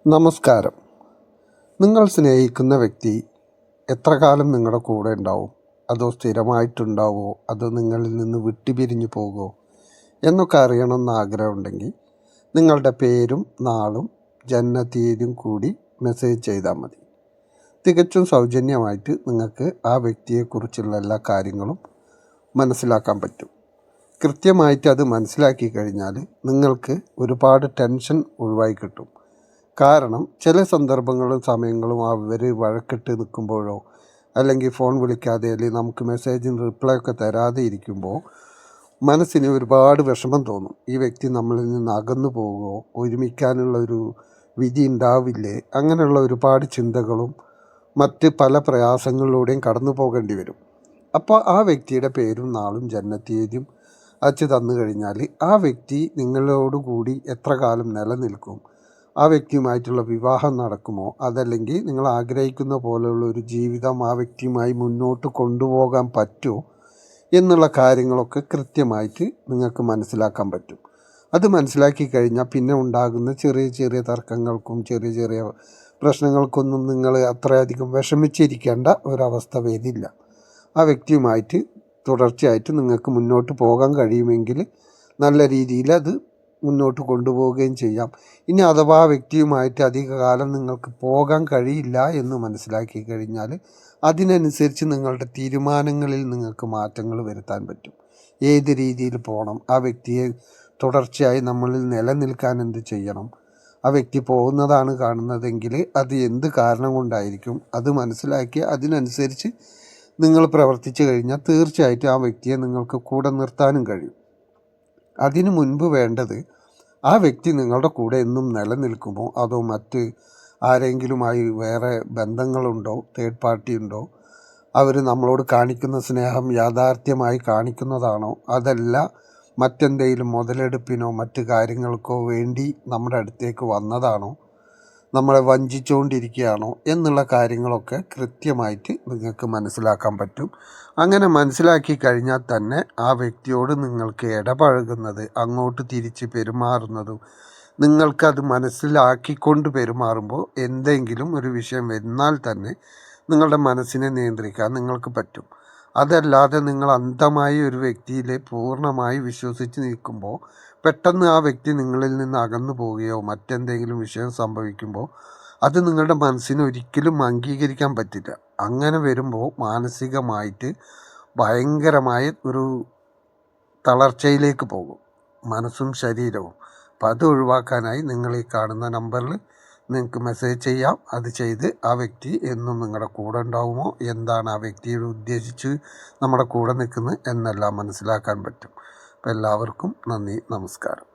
നമസ്കാരം. നിങ്ങൾ സ്നേഹിക്കുന്ന വ്യക്തി എത്ര കാലം നിങ്ങളുടെ കൂടെ ഉണ്ടാവും? അതോ സ്ഥിരമായിട്ടുണ്ടാവുമോ? അതോ നിങ്ങളിൽ നിന്ന് വിട്ടുപിരിഞ്ഞു പോകുമോ എന്നൊക്കെ അറിയണമെന്ന് ആഗ്രഹമുണ്ടെങ്കിൽ നിങ്ങളുടെ പേരും നാളും ജനനത്തീയതിയും കൂടി മെസ്സേജ് ചെയ്താൽ മതി. തികച്ചും സൗജന്യമായിട്ട് നിങ്ങൾക്ക് ആ വ്യക്തിയെക്കുറിച്ചുള്ള എല്ലാ കാര്യങ്ങളും മനസ്സിലാക്കാൻ പറ്റും. കൃത്യമായിട്ട് അത് മനസ്സിലാക്കി കഴിഞ്ഞാൽ നിങ്ങൾക്ക് ഒരുപാട് ടെൻഷൻ ഒഴിവായി കിട്ടും. കാരണം ചില സന്ദർഭങ്ങളും സമയങ്ങളും അവർ വഴക്കിട്ട് നിൽക്കുമ്പോഴോ അല്ലെങ്കിൽ ഫോൺ വിളിക്കാതെ അല്ലെങ്കിൽ നമുക്ക് മെസ്സേജിന് റിപ്ലൈ ഒക്കെ തരാതെ ഇരിക്കുമ്പോൾ മനസ്സിന് ഒരുപാട് വിഷമം തോന്നും. ഈ വ്യക്തി നമ്മളിൽ നിന്ന് അകന്നു പോകുമോ, ഒരുമിക്കാനുള്ളൊരു വിധി ഉണ്ടാവില്ലേ, അങ്ങനെയുള്ള ഒരുപാട് ചിന്തകളും മറ്റ് പല പ്രയാസങ്ങളിലൂടെയും കടന്നു പോകേണ്ടി വരും. അപ്പോൾ ആ വ്യക്തിയുടെ പേരും നാളും ജനനത്തീയതിയും അയച്ചു തന്നു കഴിഞ്ഞാൽ ആ വ്യക്തി നിങ്ങളോടുകൂടി എത്ര കാലം നിലനിൽക്കും, ആ വ്യക്തിയുമായിട്ടുള്ള വിവാഹം നടക്കുമോ, അതല്ലെങ്കിൽ നിങ്ങൾ ആഗ്രഹിക്കുന്ന പോലെയുള്ള ഒരു ജീവിതം ആ വ്യക്തിയുമായി മുന്നോട്ട് കൊണ്ടുപോകാൻ പറ്റുമോ എന്നുള്ള കാര്യങ്ങളൊക്കെ കൃത്യമായിട്ട് നിങ്ങൾക്ക് മനസ്സിലാക്കാൻ പറ്റും. അത് മനസ്സിലാക്കി കഴിഞ്ഞാൽ പിന്നെ ഉണ്ടാകുന്ന ചെറിയ ചെറിയ തർക്കങ്ങൾക്കും ചെറിയ ചെറിയ പ്രശ്നങ്ങൾക്കൊന്നും നിങ്ങൾ അത്രയധികം വിഷമിച്ചിരിക്കേണ്ട ഒരവസ്ഥ വരില്ല. ആ വ്യക്തിയുമായിട്ട് തുടർച്ചയായിട്ട് നിങ്ങൾക്ക് മുന്നോട്ട് പോകാൻ കഴിയുമെങ്കിൽ നല്ല രീതിയിൽ അത് മുന്നോട്ട് കൊണ്ടുപോവുകയും ചെയ്യാം. ഇനി അഥവാ വ്യക്തിയുമായിട്ട് അധികകാലം നിങ്ങൾക്ക് പോകാൻ കഴിയില്ല എന്ന് മനസ്സിലാക്കി കഴിഞ്ഞാൽ അതിനനുസരിച്ച് നിങ്ങളുടെ തീരുമാനങ്ങളിൽ നിങ്ങൾക്ക് മാറ്റങ്ങൾ വരുത്താൻ പറ്റും. ഏത് രീതിയിൽ പോകണം, ആ വ്യക്തിയെ തുടർച്ചയായി നമ്മളിൽ നിലനിൽക്കാൻ എന്ത് ചെയ്യണം, ആ വ്യക്തി പോകുന്നതാണ് കാണുന്നതെങ്കിൽ അത് എന്ത് കാരണം കൊണ്ടായിരിക്കും, അത് മനസ്സിലാക്കി അതിനനുസരിച്ച് നിങ്ങൾ പ്രവർത്തിച്ചു കഴിഞ്ഞാൽ തീർച്ചയായിട്ടും ആ വ്യക്തിയെ നിങ്ങൾക്ക് കൂടെ നിർത്താനും കഴിയും. അതിനു മുൻപ് വേണ്ടത് ആ വ്യക്തി നിങ്ങളുടെ കൂടെ എന്നും നിലനിൽക്കുമോ, അതോ മറ്റ് ആരെങ്കിലുമായി വേറെ ബന്ധങ്ങളുണ്ടോ, തേർഡ് പാർട്ടി ഉണ്ടോ, അവർ നമ്മളോട് കാണിക്കുന്ന സ്നേഹം യാഥാർത്ഥ്യമായി കാണിക്കുന്നതാണോ, അതല്ല മറ്റെന്തെങ്കിലും മുതലെടുപ്പിനോ മറ്റ് കാര്യങ്ങൾക്കോ വേണ്ടി നമ്മുടെ അടുത്തേക്ക് വന്നതാണോ, നമ്മളെ വഞ്ചിച്ചുകൊണ്ടിരിക്കുകയാണോ എന്നുള്ള കാര്യങ്ങളൊക്കെ കൃത്യമായിട്ട് നിങ്ങൾക്ക് മനസ്സിലാക്കാൻ പറ്റും. അങ്ങനെ മനസ്സിലാക്കി കഴിഞ്ഞാൽ തന്നെ ആ വ്യക്തിയോട് നിങ്ങൾക്ക് ഇടപഴകുന്നത്, അങ്ങോട്ട് തിരിച്ച് പെരുമാറുന്നതും നിങ്ങൾക്കത് മനസ്സിലാക്കിക്കൊണ്ട് പെരുമാറുമ്പോൾ എന്തെങ്കിലും ഒരു വിഷയം വന്നാൽ തന്നെ നിങ്ങളുടെ മനസ്സിനെ നിയന്ത്രിക്കാൻ നിങ്ങൾക്ക് പറ്റും. അതല്ലാതെ നിങ്ങൾ അന്ധമായി ഒരു വ്യക്തിയിലെ പൂർണ്ണമായി വിശ്വസിച്ച് നിൽക്കുമ്പോൾ പെട്ടെന്ന് ആ വ്യക്തി നിങ്ങളിൽ നിന്ന് അകന്നു പോവുകയോ മറ്റെന്തെങ്കിലും വിഷയം സംഭവിക്കുമ്പോൾ അത് നിങ്ങളുടെ മനസ്സിന് ഒരിക്കലും അംഗീകരിക്കാൻ പറ്റില്ല. അങ്ങനെ വരുമ്പോൾ മാനസികമായിട്ട് ഭയങ്കരമായ ഒരു തളർച്ചയിലേക്ക് പോകും മനസ്സും ശരീരവും. അപ്പം അത് ഒഴിവാക്കാനായി നിങ്ങൾ ഈ കാണുന്ന നമ്പറിൽ നിങ്ങൾക്ക് മെസ്സേജ് ചെയ്യാം. അത് ചെയ്ത് ആ വ്യക്തി എന്നും നിങ്ങളുടെ കൂടെ ഉണ്ടാവുമോ, എന്താണ് ആ വ്യക്തിയോട് ഉദ്ദേശിച്ച് നമ്മുടെ കൂടെ നിൽക്കുന്നത് എന്നെല്ലാം മനസ്സിലാക്കാൻ പറ്റും. അപ്പോൾ എല്ലാവർക്കും നന്ദി, നമസ്കാരം.